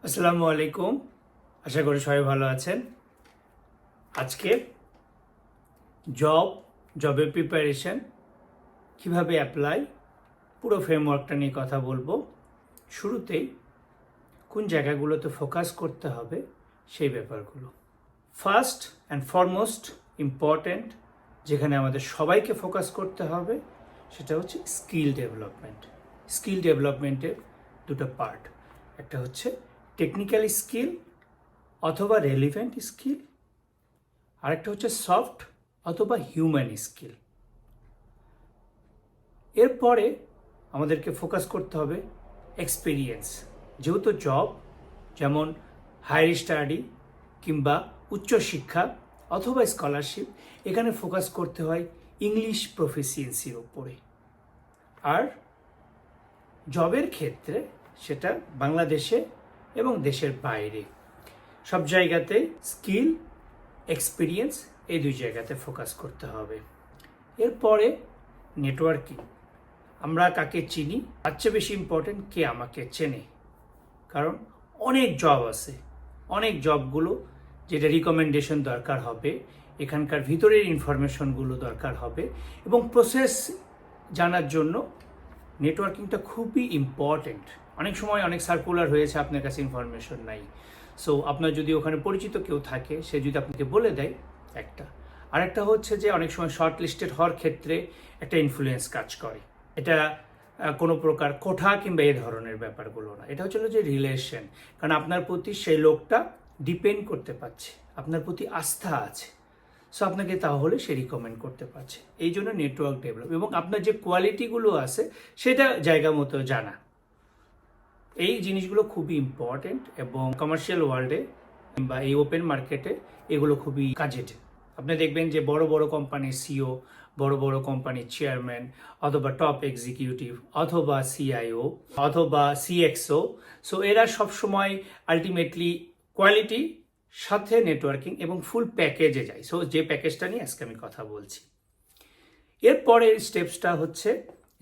আসসালামু আলাইকুম। আশা করি সবাই ভালো আছেন। আজকে জবের প্রিপারেশন কিভাবে অ্যাপ্লাই পুরো ফ্রেমওয়ার্কটা নিয়ে কথা বলবো। শুরুতেই কোন জায়গাগুলোতে ফোকাস করতে হবে সেই ব্যাপারগুলো। ফার্স্ট অ্যান্ড ফরমোস্ট ইম্পর্ট্যান্ট যেখানে আমাদের সবাইকে ফোকাস করতে হবে সেটা হচ্ছে স্কিল ডেভেলপমেন্ট। স্কিল ডেভেলপমেন্টের দুটো পার্ট, একটা হচ্ছে টেকনিক্যাল স্কিল অথবা রেলিভেন্ট স্কিল, আরেকটা হচ্ছে সফট অথবা হিউম্যান স্কিল। এরপরে আমাদেরকে ফোকাস করতে হবে এক্সপিরিয়েন্স। যেহেতু জব যেমন হায়ার স্টাডি কিংবা উচ্চশিক্ষা অথবা স্কলারশিপ, এখানে ফোকাস করতে হয় ইংলিশ প্রফিসিয়েন্সির ওপরে। আর জবের ক্ষেত্রে সেটা বাংলাদেশে এবং দেশের বাইরে সব জায়গাতেই স্কিল এক্সপিরিয়েন্স এই দুই জায়গাতে ফোকাস করতে হবে। এরপরে নেটওয়ার্কিং। আমরা কাকে চিনি, তার চেয়ে বেশি ইম্পর্টেন্ট কে আমাকে চেনে। কারণ অনেক জব আছে, অনেক জবগুলো যেটা রিকমেন্ডেশন দরকার হবে, এখানকার ভিতরের ইনফরমেশনগুলো দরকার হবে এবং প্রসেস জানার জন্য নেটওয়ার্কিংটা খুবই ইম্পর্টেন্ট। অনেক সময় অনেক সার্কুলার হয়েছে, আপনার কাছে ইনফরমেশন নাই। সো আপনার যদি ওখানে পরিচিত কেউ থাকে, সে যদি আপনাকে বলে দেয় একটা। আরেকটা হচ্ছে যে অনেক সময় শর্ট লিস্টেড হওয়ার ক্ষেত্রে একটা ইনফ্লুয়েন্স কাজ করে। এটা কোনো প্রকার কোঠা কিংবা এ ধরনের ব্যাপারগুলো না, এটা হচ্ছে যে রিলেশন। কারণ আপনার প্রতি সেই লোকটা ডিপেন্ড করতে পারছে, আপনার প্রতি আস্থা আছে, সো আপনাকে তাহলে সে রিকমেন্ড করতে পারছে। এই জন্য নেটওয়ার্ক ডেভেলপ এবং আপনার যে কোয়ালিটিগুলো আছে সেটা জায়গা মতো জানা, এই জিনিসগুলো খুবই ইম্পর্টেন্ট এবং কমার্শিয়াল ওয়ার্ল্ডে বা এই ওপেন মার্কেটে এগুলো খুবই কাজের। আপনি দেখবেন যে বড় বড় কোম্পানির সিও, বড় বড় কোম্পানির চেয়ারম্যান অথবা টপ এক্সিকিউটিভ অথবা সিআইও অথবা সিএক্সও, সো এরা সবসময় আলটিমেটলি কোয়ালিটি সাথে নেটওয়ার্কিং এবং ফুল প্যাকেজে যায়। সো যে প্যাকেজটা নিয়ে আজকে আমি কথা বলছি। এরপরের স্টেপসটা হচ্ছে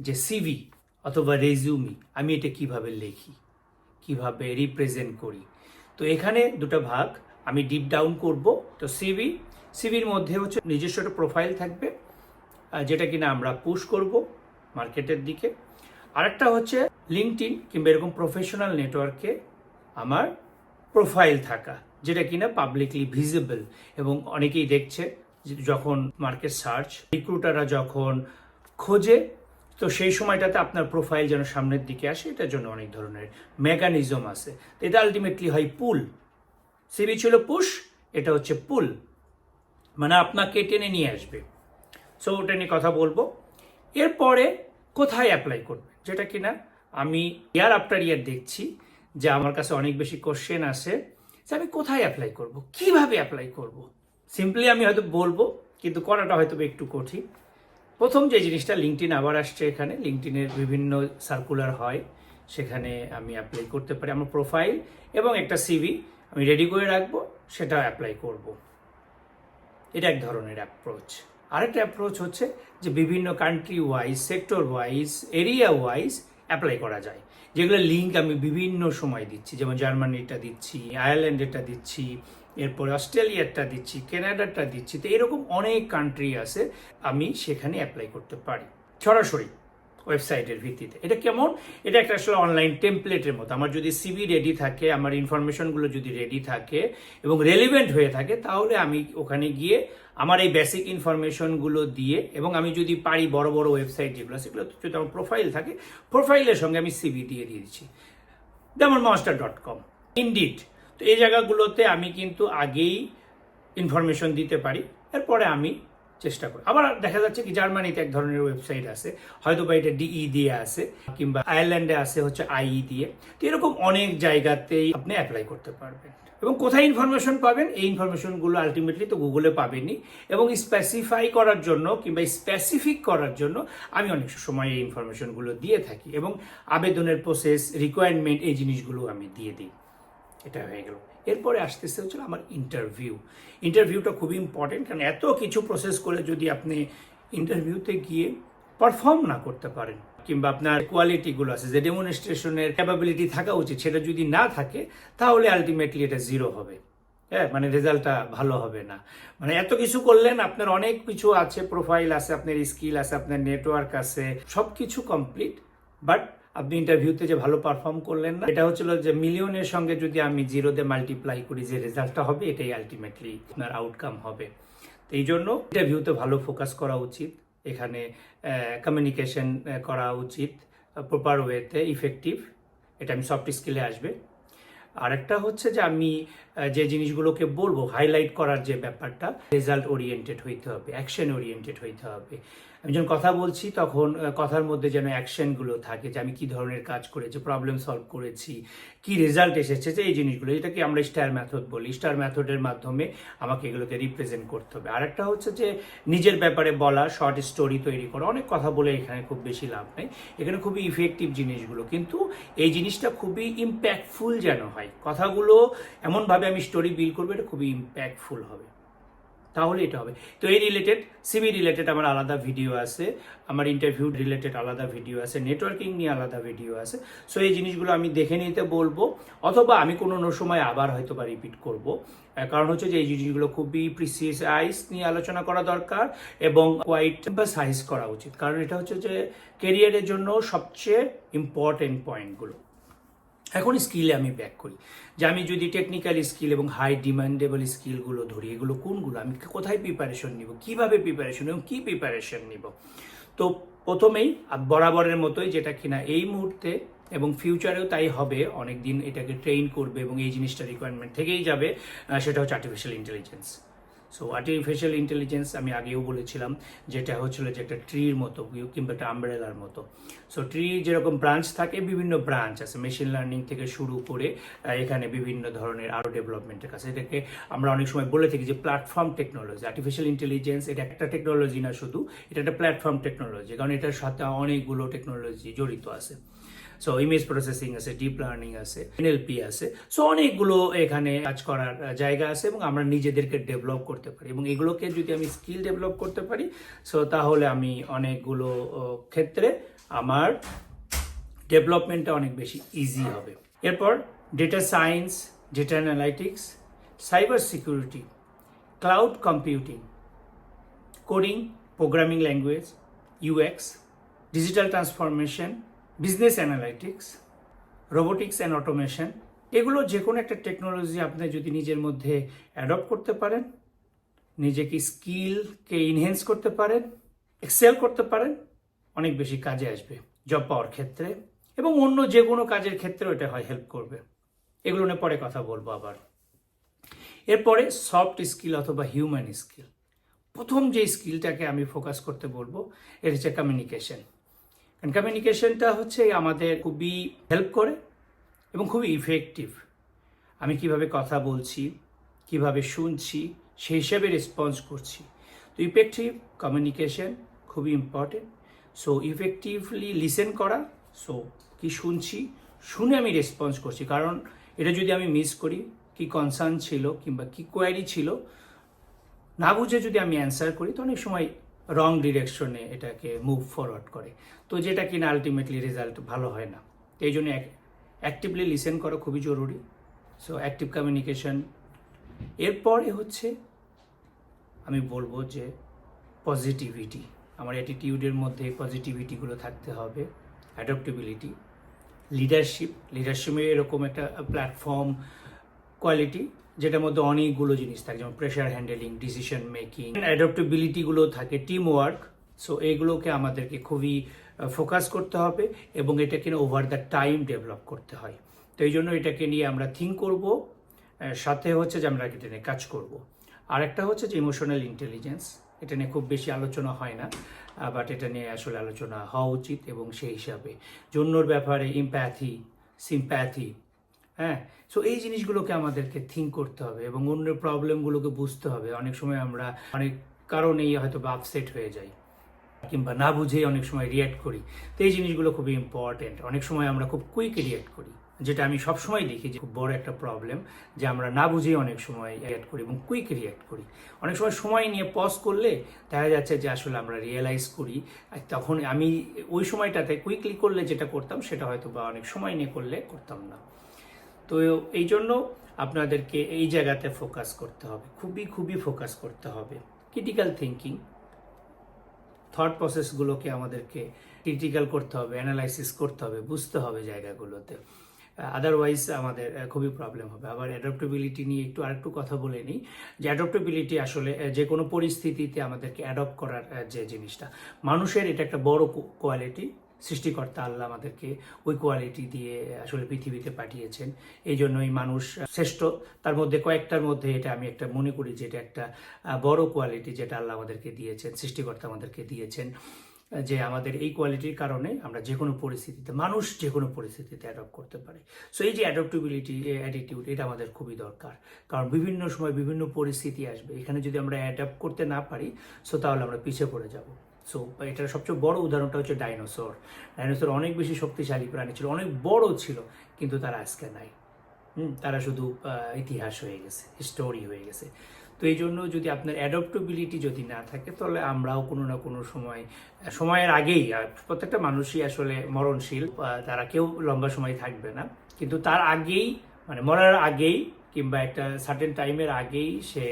যে সিভি অথবা রেজিউমি, আমি এটা কিভাবে লিখি, কিভাবে রিপ্রেজেন্ট করি। তো এখানে দুটো ভাগ আমি ডিপ ডাউন করব। তো সিভির মধ্যে হচ্ছে নিজস্ব একটা প্রোফাইল থাকবে, যেটা কিনা আমরা পুশ করব মার্কেটের দিকে। আরেকটা হচ্ছে লিঙ্কডইন কিংবা এরকম প্রফেশনাল নেটওয়ার্কে আমার প্রোফাইল থাকা, যেটা কিনা পাবলিকলি ভিজিবল এবং অনেকেই দেখছে। যখন মার্কেট সার্চ রিক্রুটাররা যখন খোঁজে, তো সেই সময়টাতে আপনার প্রোফাইল যেন সামনের দিকে আসে, এটার জন্য অনেক ধরনের মেকানিজম আছে। তো এটা আলটিমেটলি হয় পুল। সিভি ছিল পুশ, এটা হচ্ছে পুল, মানে আপনাকে টেনে নিয়ে আসবে। সো ওটা নিয়ে কথা বলবো। এরপরে কোথায় অ্যাপ্লাই করবে, যেটা কিনা আমি ইয়ার আফটার ইয়ার দেখছি যে আমার কাছে অনেক বেশি কোশ্চেন আসে যে আমি কোথায় অ্যাপ্লাই করব, কিভাবে অ্যাপ্লাই করব। সিম্পলি আমি হয়তো বলবো, কিন্তু করাটা হয়তো একটু কঠিন। প্রথম যে জিনিসটা, লিঙ্কডইন আবার আসছে। এখানে লিঙ্কডইনের বিভিন্ন সার্কুলার হয়, সেখানে আমি অ্যাপ্লাই করতে পারি। আমার প্রোফাইল এবং একটা সিভি আমি রেডি করে রাখবো, সেটা অ্যাপ্লাই করব। এটা এক ধরনের অ্যাপ্রোচ। আরেকটা অ্যাপ্রোচ হচ্ছে যে বিভিন্ন country wise, sector wise, area wise apply করা যায়, যেগুলো লিঙ্ক আমি বিভিন্ন সময় দিচ্ছি। যেমন জার্মানিটা দিচ্ছি, আয়ারল্যান্ডেরটা দিচ্ছি, এরপরে অস্ট্রেলিয়ারটা দিচ্ছি, কানাডারটা দিচ্ছি। তো এরকম অনেক কান্ট্রি আছে, আমি সেখানে অ্যাপ্লাই করতে পারি সরাসরি ওয়েবসাইটের ভিত্তিতে। এটা কেমন? এটা একটা আসলে অনলাইন টেমপ্লেটের মতো। আমার যদি সিভি রেডি থাকে, আমার ইনফরমেশনগুলো যদি রেডি থাকে এবং রেলিভেন্ট হয়ে থাকে, তাহলে আমি ওখানে গিয়ে আমার এই বেসিক ইনফরমেশনগুলো দিয়ে, এবং আমি যদি পারি বড় বড় ওয়েবসাইট যেগুলো, সেগুলো যদি আমার প্রোফাইল থাকে, প্রোফাইলের সঙ্গে আমি সিভি দিয়ে দিয়েছি। যেমন monster.com, ইনডিড। তো এই জায়গাগুলোতে আমি কিন্তু আগেই ইনফরমেশন দিতে পারি, এরপরে আমি চেষ্টা করি। আবার দেখা যাচ্ছে কি জার্মানিতে এক ধরনের ওয়েবসাইট আছে, হয়তো বা এটা ডিই দিয়ে আছে, কিংবা আয়ারল্যান্ডে আছে হচ্ছে আইই দিয়ে। তো এরকম অনেক জায়গাতেই আপনি অ্যাপ্লাই করতে পারবেন। এবং কোথায় ইনফরমেশন পাবেন, এই ইনফরমেশনগুলো আলটিমেটলি তো গুগলে পাবেনই, এবং স্পেসিফাই করার জন্য কিংবা স্পেসিফিক করার জন্য আমি অনেক সময় এই ইনফরমেশনগুলো দিয়ে থাকি, এবং আবেদনের প্রসেস, রিকোয়ারমেন্ট, এই জিনিসগুলো আমি দিয়ে দিই। এটা হয়ে গেল। এরপরে আসতেছে হচ্ছে আমার ইন্টারভিউটা খুবই ইম্পর্টেন্ট। কারণ এত কিছু প্রসেস করে যদি আপনি ইন্টারভিউতে গিয়ে পারফর্ম না করতে পারেন, কিংবা আপনার কোয়ালিটিগুলো আছে, যে ডেমনস্ট্রেশনের ক্যাপাবিলিটি থাকা উচিত, সেটা যদি না থাকে তাহলে আলটিমেটলি এটা জিরো হবে। হ্যাঁ, মানে রেজাল্টটা ভালো হবে না। মানে এত কিছু করলেন, আপনার অনেক কিছু আছে, প্রোফাইল আছে, আপনার স্কিল আছে, আপনার নেটওয়ার্ক আছে, সব কিছু কমপ্লিট, বাট আপনি ইন্টারভিউতে যে ভালো পারফর্ম করলেন না, এটা হচ্ছিল যে মিলিয়নের সঙ্গে যদি আমি জিরোতে মাল্টিপ্লাই করি, যে রেজাল্টটা হবে এটাই আলটিমেটলি আপনার আউটকাম হবে। তো এই জন্য ইন্টারভিউতে ভালো ফোকাস করা উচিত, এখানে কমিউনিকেশন করা উচিত প্রপার ওয়েতে, ইফেক্টিভ, এটা আমি সফট স্কিলে আসবে। আরেকটা হচ্ছে যে আমি যে জিনিসগুলোকে বলবো, হাইলাইট করার যে ব্যাপারটা, রেজাল্ট ওরিয়েন্টেড হইতে হবে, অ্যাকশন ওরিয়েন্টেড হইতে হবে। আমি যখন কথা বলছি তখন কথার মধ্যে যেন অ্যাকশনগুলো থাকে, যে আমি কি ধরনের কাজ করেছি, প্রবলেম সলভ করেছি, কি রেজাল্ট এসেছে, যে এই জিনিসগুলো, এটাকে আমরা স্টার মেথড বলি। স্টার মেথডের মাধ্যমে আমাকে এগুলোকে রিপ্রেজেন্ট করতে হবে। আরেকটা হচ্ছে যে নিজের ব্যাপারে বলা, শর্ট স্টোরি তৈরি করা। অনেক কথা বলে এখানে খুব বেশি লাভ নেই, এখানে খুবই ইফেক্টিভ জিনিসগুলো, কিন্তু এই জিনিসটা খুবই ইম্প্যাক্টফুল যেন হয়। কথাগুলো এমনভাবে আমি স্টোরি বিল্ড করবো, এটা খুবই ইম্প্যাক্টফুল হবে, তাহলে এটা হবে। তো এই রিলেটেড, সিভি রিলেটেড আমার আলাদা ভিডিও আছে, আমার ইন্টারভিউ রিলেটেড আলাদা ভিডিও আছে, নেটওয়ার্কিং নিয়ে আলাদা ভিডিও আছে। সো এই জিনিসগুলো আমি দেখে নিতে বলবো, অথবা আমি কোনো সময় আবার হয়তো বা রিপিট করবো। কারণ হচ্ছে যে এই জিনিসগুলো খুবই প্রিসাইজ নিয়ে আলোচনা করা দরকার, এবং কোয়াইট সাইজ করা উচিত, কারণ এটা হচ্ছে যে কেরিয়ারের জন্য সবচেয়ে ইম্পর্টেন্ট পয়েন্টগুলো। এখন স্কিলে আমি ব্যাক করি, যে আমি যদি টেকনিক্যাল স্কিল এবং হাই ডিমান্ডেবল স্কিলগুলো ধরি, এগুলো কোনগুলো, আমি কোথায় প্রিপারেশন নিব, কিভাবে প্রিপারেশন এবং কি প্রিপারেশন নিব। তো প্রথমেই বরাবরের মতোই, যেটা কিনা এই মুহূর্তে এবং ফিউচারেও তাই হবে, অনেক দিন এটাকে ট্রেন করবে এবং এই জিনিসটা রিকোয়ারমেন্ট থেকেই যাবে, সেটা হচ্ছে artificial intelligence. So artificial intelligence আমি আগেও বলেছিলাম, যেটা হচ্ছিল যে একটা ট্রির মতো কিংবা একটা আমব্রেলার মতো। সো ট্রি যেরকম ব্রাঞ্চ থাকে, বিভিন্ন ব্রাঞ্চ আছে, মেশিন লার্নিং থেকে শুরু করে এখানে বিভিন্ন ধরনের আরও ডেভেলপমেন্টের কাছে, এটাকে আমরা অনেক সময় বলে থাকি যে প্ল্যাটফর্ম টেকনোলজি। আর্টিফিশিয়াল ইন্টেলিজেন্স এটা একটা টেকনোলজি না শুধু, এটা একটা প্ল্যাটফর্ম টেকনোলজি, কারণ এটার সাথে অনেকগুলো টেকনোলজি জড়িত আছে। সো ইমেজ প্রসেসিং আছে, ডিপ লার্নিং আছে, এনএলপি আছে। সো অনেকগুলো এখানে কাজ করার জায়গা আছে, এবং আমরা নিজেদেরকে ডেভেলপ করতে পারি, এবং এগুলোকে যদি আমি স্কিল ডেভেলপ করতে পারি, সো তাহলে আমি অনেকগুলো ক্ষেত্রে আমার ডেভেলপমেন্টটা অনেক বেশি ইজি হবে। এরপর data science, data analytics, cyber security, cloud computing, coding, programming language, UX, digital transformation, business analytics, robotics and automation, এগুলো যে কোনো একটা টেকনোলজি আপনি যদি নিজের মধ্যে অ্যাডপ্ট করতে পারেন, নিজেকে স্কিলকে ইনহেন্স করতে পারেন, এক্সেল করতে পারেন, অনেক বেশি কাজে আসবে জব পাওয়ার ক্ষেত্রে, এবং অন্য যে কোনো কাজের ক্ষেত্রেও এটা হয় হেল্প করবে। এগুলো নিয়ে পরে কথা বলবো আবার। এরপরে সফট স্কিল অথবা হিউম্যান স্কিল। প্রথম যে স্কিলটাকে আমি ফোকাস করতে বলবো, এটা হচ্ছে কমিউনিকেশন। কমিউনিকেশনটা হচ্ছে আমাদের খুবই হেল্প করে এবং খুবই ইফেক্টিভ। আমি কিভাবে কথা বলছি, কিভাবে শুনছি, সেই হিসাবে রেসপন্স করছি। তো ইফেক্টিভ কমিউনিকেশন খুবই ইম্পর্টেন্ট। সো ইফেক্টিভলি লিসেন করা, সো কি শুনছি, শুনে আমি রেসপন্স করছি, কারণ এটা যদি আমি মিস করি, কি কনসার্ন ছিল কিংবা কি কোয়ারি ছিল, না বুঝে যদি আমি অ্যান্সার করি, তো অনেক সময় রং ডিরেকশনে এটাকে মুভ ফরওয়ার্ড করে, তো যেটা কিনা আলটিমেটলি রেজাল্ট ভালো হয় না। তো এই জন্য অ্যাক্টিভলি লিসেন করা খুবই জরুরি। So active communication. এরপরে হচ্ছে আমি বলবো যে পজিটিভিটি, আমার অ্যাটিটিউডের মধ্যে পজিটিভিটিগুলো থাকতে হবে। অ্যাডাপ্টেবিলিটি, লিডারশিপে এরকম একটা প্ল্যাটফর্ম কোয়ালিটি যেটার মধ্যে অনেকগুলো জিনিস থাকে, যেমন প্রেশার হ্যান্ডেলিং, ডিসিশন মেকিং, অ্যাডাপ্টেবিলিটিগুলো থাকে, টিম ওয়ার্ক। সো এইগুলোকে আমাদেরকে খুবই ফোকাস করতে হবে, এবং এটাকে ওভার দ্য টাইম ডেভেলপ করতে হয়। তো এই জন্য এটাকে নিয়ে আমরা থিঙ্ক করব, সাথে হচ্ছে যে আমরা এটা নিয়ে কাজ করব। আর একটা হচ্ছে যে ইমোশনাল ইন্টেলিজেন্স, এটা নিয়ে খুব বেশি আলোচনা হয় না, বাট এটা নিয়ে আসলে আলোচনা হওয়া উচিত, এবং সেই হিসাবে জন্যর ব্যাপারে ইম্প্যাথি, সিম্প্যাথি, হ্যাঁ। সো এই জিনিসগুলোকে আমাদেরকে থিঙ্ক করতে হবে এবং অন্যের প্রবলেমগুলোকে বুঝতে হবে। অনেক সময় আমরা অনেক কারণেই হয়তো বা আপসেট হয়ে যাই, কিংবা না বুঝেই অনেক সময় রিয়্যাক্ট করি। তো এই জিনিসগুলো খুবই ইম্পর্টেন্ট। অনেক সময় আমরা খুব কুইক রিয়্যাক্ট করি, যেটা আমি সবসময় দেখি যে খুব বড় একটা প্রবলেম, যে আমরা না বুঝেই অনেক সময় রিয়াক্ট করি এবং কুইক রিয়াক্ট করি। অনেক সময় সময় নিয়ে পজ করলে দেখা যাচ্ছে যে আসলে আমরা রিয়েলাইজ করি, আর তখন আমি ওই সময়টাতে কুইকলি করলে যেটা করতাম সেটা হয়তো বা অনেক সময় নিয়ে করলে করতাম না। তো এই জন্য আপনাদেরকে এই জায়গাতে ফোকাস করতে হবে, খুবই খুবই ফোকাস করতে হবে। ক্রিটিক্যাল থিঙ্কিং, থট প্রসেসগুলোকে আমাদেরকে ক্রিটিক্যাল করতে হবে, অ্যানালাইসিস করতে হবে, বুঝতে হবে জায়গাগুলোতে, আদারওয়াইজ আমাদের খুবই প্রবলেম হবে। আবার অ্যাডাপ্টেবিলিটি নিয়ে আরেকটু কথা বলে নিই, যে অ্যাডাপ্টেবিলিটি আসলে যে কোনো পরিস্থিতিতে আমাদেরকে অ্যাডপ্ট করার যে জিনিসটা, মানুষের এটা একটা বড় কোয়ালিটি। সৃষ্টিকর্তা আল্লাহ আমাদেরকে ওই কোয়ালিটি দিয়ে আসলে পৃথিবীতে পাঠিয়েছেন, এই জন্যই মানুষ শ্রেষ্ঠ। তার মধ্যে কয়েকটার মধ্যে এটা আমি একটা মনে করি যে এটা একটা বড় কোয়ালিটি যেটা আল্লাহ আমাদেরকে দিয়েছেন, সৃষ্টিকর্তা আমাদেরকে দিয়েছেন, যে আমাদের এই কোয়ালিটির কারণে আমরা যে কোনো পরিস্থিতিতে, মানুষ যে কোনো পরিস্থিতিতে অ্যাডপ্ট করতে পারে। সো এই যে অ্যাডাপ্টেবিলিটি অ্যাটিটিউড, এটা আমাদের খুবই দরকার, কারণ বিভিন্ন সময় বিভিন্ন পরিস্থিতি আসবে, এখানে যদি আমরা অ্যাডাপ্ট করতে না পারি সো তাহলে আমরা পিছিয়ে পড়ে যাব। সো এটার সবচেয়ে বড় উদাহরণটা হচ্ছে ডাইনোসর। ডাইনোসর অনেক বেশি শক্তিশালী প্রাণী ছিল, অনেক বড় ছিল, কিন্তু তারা আজকে নাই। তারা শুধু ইতিহাস হয়ে গেছে, স্টোরি হয়ে গেছে। তো এই জন্য যদি আপনার অ্যাডপ্টেবিলিটি যদি না থাকে, তাহলে আমরাও কোনো না কোনো সময়ের আগেই, প্রত্যেকটা মানুষই আসলে মরণশীল, তারা কেউ লম্বা সময় থাকবে না, কিন্তু তার আগেই, মানে মরার আগেই কিংবা একটা সার্টেন টাইমের আগেই সে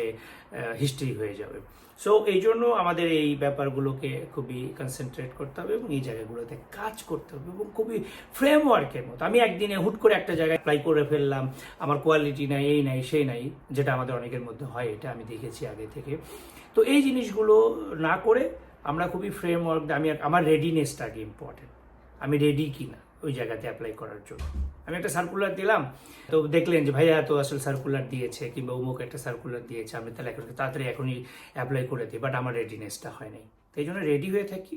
হিস্ট্রি হয়ে যাবে। সো এই জন্য আমাদের এই ব্যাপারগুলোকে খুবই কনসেন্ট্রেট করতে হবে এবং এই জায়গাগুলোতে কাজ করতে হবে, এবং খুবই ফ্রেমওয়ার্কের মতো। আমি একদিনে হুট করে একটা জায়গায় অ্যাপ্লাই করে ফেললাম, আমার কোয়ালিটি নাই, এই নাই, সেই নাই, যেটা আমাদের অনেকের মধ্যে হয়, এটা আমি দেখেছি আগে থেকে। তো এই জিনিসগুলো না করে আমরা খুবই ফ্রেমওয়ার্ক, আমার রেডিনেসটা আগে ইম্পর্টেন্ট, আমি রেডি কিনা ওই জায়গাতে অ্যাপ্লাই করার জন্য। আমি একটা সার্কুলার দিলাম, তো দেখলেন যে ভাইয়া তো আসলে সার্কুলার দিয়েছে, কিংবা অমুক একটা সার্কুলার দিয়েছে, আমি তাহলে তাড়াতাড়ি এখনই অ্যাপ্লাই করে দিই, বাট আমার রেডিনেসটা হয় নাই। তো এই জন্য রেডি হয়ে থাকি,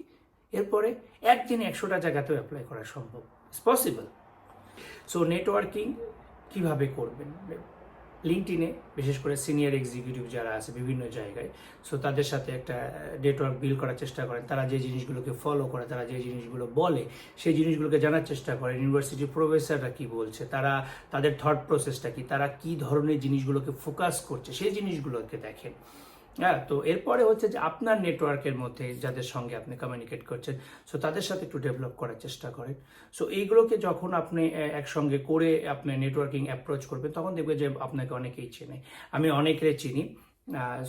এরপরে একদিনে 100টা জায়গাতেও অ্যাপ্লাই করা সম্ভব, ইটস পসিবল। সো নেটওয়ার্কিং কিভাবে করবেন? লিঙ্কডইনে বিশেষ করে সিনিয়র এক্সিকিউটিভ যারা আছে বিভিন্ন জায়গায়, সো তাদের সাথে একটা নেটওয়ার্ক বিল্ড করার চেষ্টা করেন। তারা যে জিনিসগুলোকে ফলো করে, তারা যে জিনিসগুলো বলে, সেই জিনিসগুলোকে জানার চেষ্টা করেন। ইউনিভার্সিটির প্রফেসররা কি বলছে, তারা তাদের থট প্রসেসটা কি, তারা কি ধরনের জিনিসগুলোকে ফোকাস করছে, সেই জিনিসগুলোকে দেখেন। হ্যাঁ, তো এরপরে হচ্ছে যে আপনার নেটওয়ার্কের মধ্যে যাদের সঙ্গে আপনি কমিউনিকেট করছেন, সো তাদের সাথে একটু ডেভেলপ করার চেষ্টা করেন। সো এইগুলোকে যখন আপনি একসঙ্গে করে আপনি নেটওয়ার্কিং অ্যাপ্রোচ করবেন, তখন দেখবেন যে আপনাকে অনেকেই চেনে। আমি অনেকের চিনি।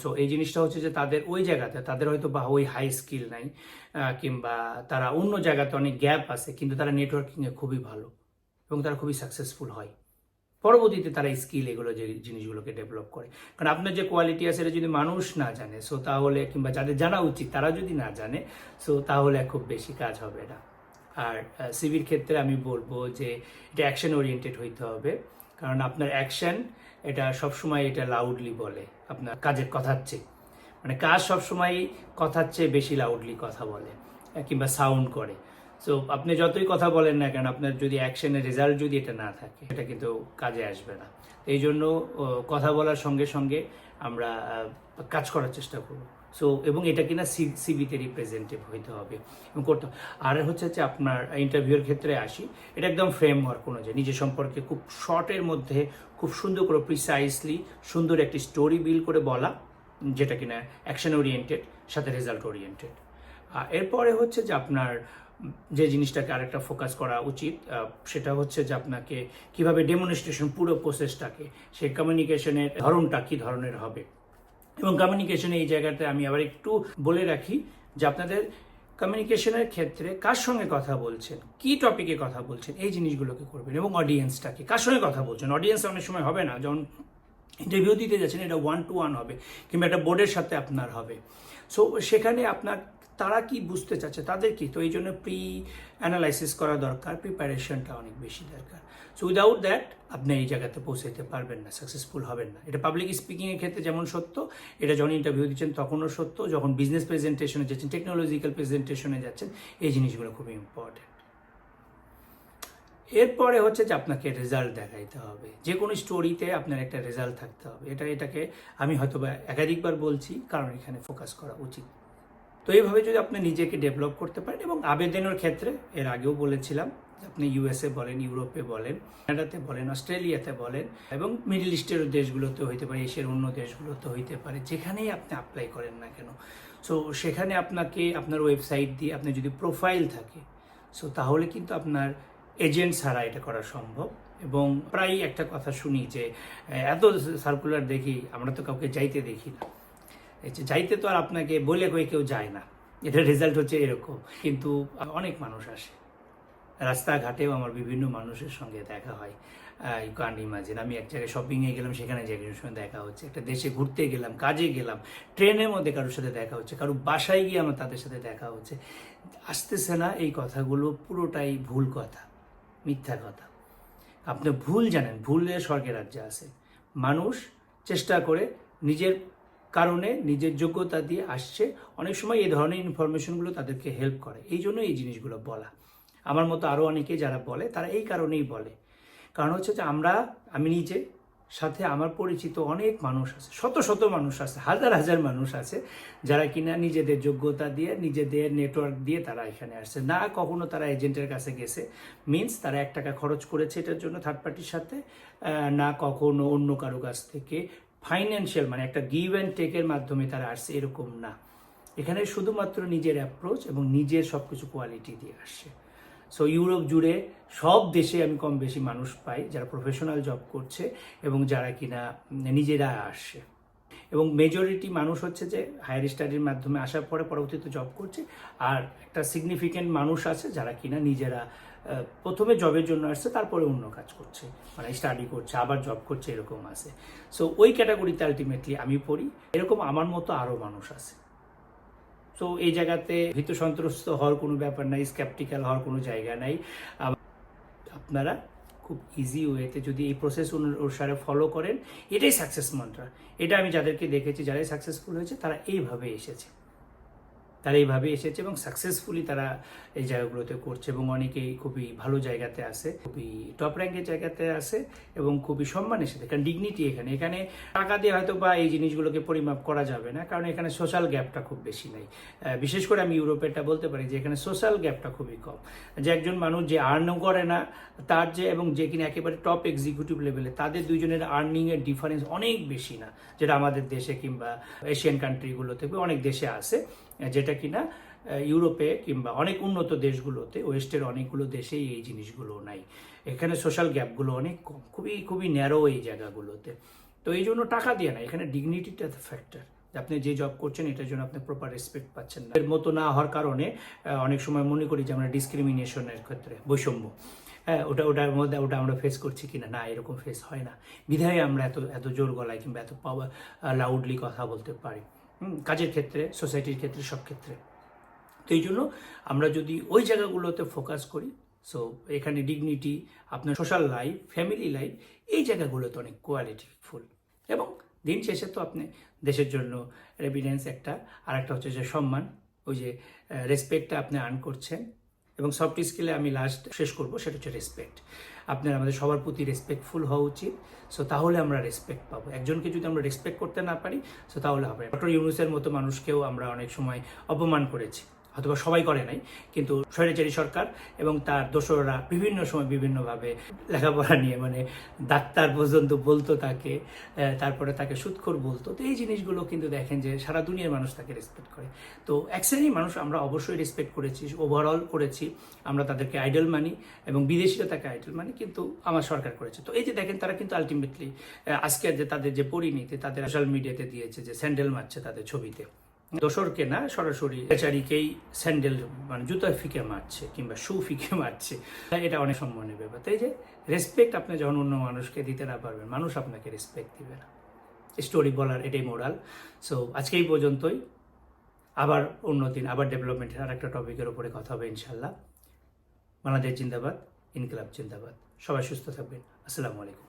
সো এই জিনিসটা হচ্ছে যে তাদের ওই জায়গাতে, তাদের হয়তো বা ওই হাই স্কিল নাই, কিংবা তারা অন্য জায়গাতে অনেক গ্যাপ আছে, কিন্তু তারা নেটওয়ার্কিংয়ে খুবই ভালো এবং তারা খুবই সাকসেসফুল হয়। পরবর্তীতে তারা স্কিল, এগুলো যে জিনিসগুলোকে ডেভেলপ করে। কারণ আপনার যে কোয়ালিটি আছে এটা যদি মানুষ না জানে, সো তাহলে, কিংবা যাদের জানা উচিত তারা যদি না জানে, সো তাহলে খুব বেশি কাজ হবে না। আর সিভির ক্ষেত্রে আমি বলবো যে এটা অ্যাকশন ওরিয়েন্টেড হইতে হবে, কারণ আপনার অ্যাকশন এটা সবসময় এটা লাউডলি বলে আপনার কাজের কথার চেয়ে, মানে কাজ সবসময় কথার চেয়ে বেশি লাউডলি কথা বলে কিংবা সাউন্ড করে। সো আপনি যতই কথা বলেন না কেন, আপনার যদি অ্যাকশনের রেজাল্ট যদি এটা না থাকে, এটা কিন্তু কাজে আসবে না। এই জন্য কথা বলার সঙ্গে সঙ্গে আমরা কাজ করার চেষ্টা করব। সো এবং এটা কিনা সিভিতে রিপ্রেজেন্টেটিভ হইতে হবে এবং করতে হবে। আর হচ্ছে যে আপনার ইন্টারভিউর ক্ষেত্রে আসি, এটা একদম ফ্রেমওয়ার্ক অনুযায়ী নিজের সম্পর্কে খুব শর্টের মধ্যে খুব সুন্দর করে প্রিসাইসলি সুন্দর একটি স্টোরি বিল্ড করে বলা, যেটা কিনা অ্যাকশন ওরিয়েন্টেড সাথে রেজাল্ট ওরিয়েন্টেড। এরপরে হচ্ছে যে আপনার যে জিনিসটাকে আরেকটা ফোকাস করা উচিত, সেটা হচ্ছে যে আপনাকে কিভাবে ডেমনস্ট্রেশন, পুরো প্রসেসটাকে, সেই কমিউনিকেশনের ধরনটা কি ধরনের হবে। এবং কমিউনিকেশনে এই জায়গাতে আমি আবার একটু বলে রাখি যে আপনাদের কমিউনিকেশনের ক্ষেত্রে কার সঙ্গে কথা বলছেন, কি টপিকে কথা বলছেন, এই জিনিসগুলোকে করবেন। এবং অডিয়েন্সটাকে, কার সঙ্গে কথা বলছেন, অডিয়েন্স অনেক সময় হবে না, যেমন ইন্টারভিউ দিতে যাচ্ছেন এটা 1-to-1 হবে, কিংবা একটা বোর্ডের সাথে আপনার হবে। সো সেখানে আপনার তারা কি বুঝতে চাচ্ছে, তাদের কি, তো এই জন্য অ্যানালাইসিস করা দরকার, প্রিপারেশনটা অনেক বেশি দরকার। সো উইদাউট দ্যাট আপনি এই জায়গাতে পৌঁছাতে পারবেন না, সাকসেসফুল হবেন না। এটা পাবলিক স্পিকিংয়ের ক্ষেত্রে যেমন সত্য, এটা যখন ইন্টারভিউ দিচ্ছেন তখনও সত্য, যখন বিজনেস প্রেজেন্টেশনে যাচ্ছেন, টেকনোলজিক্যাল প্রেজেন্টেশনে যাচ্ছেন, এই জিনিসগুলো খুবই ইম্পর্টেন্ট। এরপরে হচ্ছে যে আপনাকে রেজাল্ট দেখাইতে হবে, যে কোনো স্টোরিতে আপনার একটা রেজাল্ট থাকতে হবে। এটাকে আমি হয়তো বা একাধিকবার বলছি, কারণ এখানে ফোকাস করা উচিত। তো এইভাবে যদি আপনি নিজেকে ডেভেলপ করতে পারেন, এবং আবেদনের ক্ষেত্রে এর আগেও বলেছিলাম আপনি ইউএসএ বলেন, ইউরোপে বলেন, কানাডাতে বলেন, অস্ট্রেলিয়াতে বলেন, এবং মিডল ইস্টের দেশগুলোতে হইতে পারে, এশিয়ার অন্য দেশগুলোতে হইতে পারে, যেখানেই আপনি অ্যাপ্লাই করেন না কেন। সো সেখানে আপনাকে আপনার ওয়েবসাইট দিয়ে আপনার যদি প্রোফাইল থাকে, সো তাহলে কিন্তু আপনার এজেন্ট ছাড়া এটা করা সম্ভব। এবং প্রায়ই একটা কথা শুনি যে এত সার্কুলার দেখি, আমরা তো কাউকে যাইতে দেখি না। যাইতে তো আর আপনাকে বলে কয়ে কেউ যায় না, এটার রেজাল্ট হচ্ছে এরকম। কিন্তু অনেক মানুষ আসে, রাস্তাঘাটেও আমার বিভিন্ন মানুষের সঙ্গে দেখা হয়। ইউ ক্যান ইমাজিন, আমি এক জায়গায় শপিংয়ে গেলাম, সেখানে জায়গার সঙ্গে দেখা হচ্ছে, একটা দেশে ঘুরতে গেলাম, কাজে গেলাম, ট্রেনের মধ্যে কারোর সাথে দেখা হচ্ছে, কারো বাসায় গিয়ে আমার তাদের সাথে দেখা হচ্ছে। আসতেছে না, এই কথাগুলো পুরোটাই ভুল কথা, মিথ্যা কথা। আপনি ভুল জানেন, ভুলে স্বর্গের রাজ্যে আছে। মানুষ চেষ্টা করে নিজের কারণে, নিজের যোগ্যতা দিয়ে আসছে। অনেক সময় এই ধরনের ইনফরমেশনগুলো তাদেরকে হেল্প করে, এই জন্য এই জিনিসগুলো বলা। আমার মতো আরও অনেকে যারা বলে, তারা এই কারণেই বলে। কারণ হচ্ছে যে আমি নিজে, সাথে আমার পরিচিত অনেক মানুষ আছে, শত শত মানুষ আছে, হাজার হাজার মানুষ আছে, যারা কিনা নিজেদের যোগ্যতা দিয়ে, নিজেদের নেটওয়ার্ক দিয়ে তারা এখানে আসছে। না কখনো তারা এজেন্টের কাছে গেছে, মিনস তারা 1 টাকা খরচ করেছে এটার জন্য থার্ড পার্টির সাথে, না কখনো অন্য কারো কাছ থেকে ফাইন্যান্সিয়াল মানে একটা গিভ অ্যান্ড টেকের মাধ্যমে তারা আসছে, এরকম না। এখানে শুধুমাত্র নিজের অ্যাপ্রোচ এবং নিজের সব কিছু কোয়ালিটি দিয়ে আসছে। সো ইউরোপ জুড়ে সব দেশে আমি কম বেশি মানুষ পাই যারা প্রফেশনাল জব করছে এবং যারা কিনা নিজেরা আসছে। এবং মেজরিটি মানুষ হচ্ছে যে হায়ার স্টাডির মাধ্যমে আসার পরে পরবর্তীতে জব করছে, আর একটা সিগনিফিক্যান্ট মানুষ আছে যারা কিনা নিজেরা প্রথমে জবের জন্য আসছে, তারপরে অন্য কাজ করছে, মানে স্টাডি করছে, আবার জব করছে, এরকম আছে। সো ওই ক্যাটাগরিতে আলটিমেটলি আমি পড়ি। এরকম আমার মতো আরও মানুষ আছে। সো এই জায়গাতে ভীত সন্ত্রস্ত হওয়ার কোনো ব্যাপার নাই, স্ক্যাপটিক্যাল হওয়ার কোনো জায়গা নাই। আপনারা খুব ইজি ওয়েতে যদি এই প্রসেস অনুসারে ফলো করেন, এটাই সাকসেস মন্ত্র। এটা আমি যাদেরকে দেখেছি, যারাই সাকসেসফুল হয়েছে, তারা এইভাবে এসেছে, এবং সাকসেসফুলি তারা এই জায়গাগুলোতে করছে, এবং অনেকেই খুবই ভালো জায়গাতে আছে, খুবই টপ র্যাঙ্কের জায়গাতে আছে, এবং খুবই সম্মানের সাথে। কারণ ডিগনিটি এখানে টাকা দিয়ে হয়তো বা এই জিনিসগুলোকে পরিমাপ করা যাবে না, কারণ এখানে সোশ্যাল গ্যাপটা খুব বেশি নাই। বিশেষ করে আমি ইউরোপেরটা বলতে পারি যে এখানে সোশ্যাল গ্যাপটা খুবই কম। যে একজন মানুষ যে আর্নও করে না, তার যে, এবং যে কিনা একেবারে টপ এক্সিকিউটিভ লেভেলে, তাদের দুইজনের আর্নিংয়ের ডিফারেন্স অনেক বেশি না, যেটা আমাদের দেশে কিংবা এশিয়ান কান্ট্রিগুলোতে অনেক দেশে আছে, যেটা কিনা ইউরোপে কিংবা অনেক উন্নত দেশগুলোতে, ওয়েস্টের অনেকগুলো দেশেই এই জিনিসগুলো নাই। এখানে সোশ্যাল গ্যাপগুলো অনেক কম, খুবই ন্যারো এই জায়গাগুলোতে। তো এই জন্য টাকা দিয়ে না, এখানে ডিগনিটিটা ফ্যাক্টর। আপনি যে জব করছেন এটার জন্য আপনি প্রপার রেসপেক্ট পাচ্ছেন না, এর মতো না হওয়ার কারণে অনেক সময় মনে করি যে আমরা ডিসক্রিমিনেশনের ক্ষেত্রে বৈষম্য, ওটার মধ্যে আমরা ফেস করছি কিনা, না এরকম ফেস হয় না, বিধায় আমরা এত জোর গলায় কিংবা এত লাউডলি কথা বলতে পারি, কাজের ক্ষেত্রে, সোসাইটির ক্ষেত্রে, সব ক্ষেত্রে। তো এই জন্য আমরা যদি ওই জায়গাগুলোতে ফোকাস করি, সো এখানে ডিগনিটি, আপনার সোশ্যাল লাইফ, ফ্যামিলি লাইফ, এই জায়গাগুলোতে অনেক কোয়ালিটিফুল। এবং দিন শেষে তো আপনি দেশের জন্য এভিডেন্স একটা, আর একটা হচ্ছে যে সম্মান, ওই যে রেসপেক্টটা আপনি আর্ন করছেন। এবং সফট স্কিলে আমি লাস্ট শেষ করব, সেটা হচ্ছে রেসপেক্ট। আপনার আমাদের সবার প্রতি রেসপেক্টফুল হওয়া উচিত। সো তাহলে আমরা রেসপেক্ট পাবো। একজনকে যদি আমরা রেসপেক্ট করতে না পারি, সো তাহলে হবে। ডক্টর ইউনূসের মতো মানুষকেও আমরা অনেক সময় অপমান করেছি, হয়তো সবাই করে নাই, কিন্তু স্বৈরাচারী সরকার এবং তার দোসররা বিভিন্ন সময় বিভিন্নভাবে লেখাপড়া নিয়ে, মানে ডাক্তার পর্যন্ত বলতো তাকে, তারপরে তাকে সুদখোর বলতো। তো এই জিনিসগুলো কিন্তু দেখেন যে সারা দুনিয়ার মানুষ তাকে রেসপেক্ট করে। তো এক শ্রেণীর মানুষ আমরা অবশ্যই রেসপেক্ট করেছি, ওভারঅল করেছি, আমরা তাদেরকে আইডল মানি, এবং বিদেশিরা তাকে আইডল মানি, কিন্তু আমার সরকার করেছে। তো এই যে দেখেন, তারা কিন্তু আলটিমেটলি আজকে যে তাদের যে পরিণতি, তাদের সোশ্যাল মিডিয়াতে দিয়েছে যে স্যান্ডেল মারছে তাদের ছবিতে, দোসরকে না, সরাসরি বেচারিকেই স্যান্ডেল মানে জুতা ফিকে মারছে কিংবা শু ফিকে মারছে। এটা অনেক সম্মানের ব্যাপার। তাই যে রেসপেক্ট আপনি যখন অন্য মানুষকে দিতে না পারবেন, মানুষ আপনাকে রেসপেক্ট দিবে না। স্টোরি বলার এটাই মোরাল। সো আজকে এই পর্যন্তই। আবার অন্য দিন আবার ডেভেলপমেন্টের আর একটা টপিকের উপরে কথা হবে ইনশাল্লাহ। বাংলাদেশ জিন্দাবাদ, ইনকিলাব জিন্দাবাদ। সবাই সুস্থ থাকবেন। আসসালামু আলাইকুম।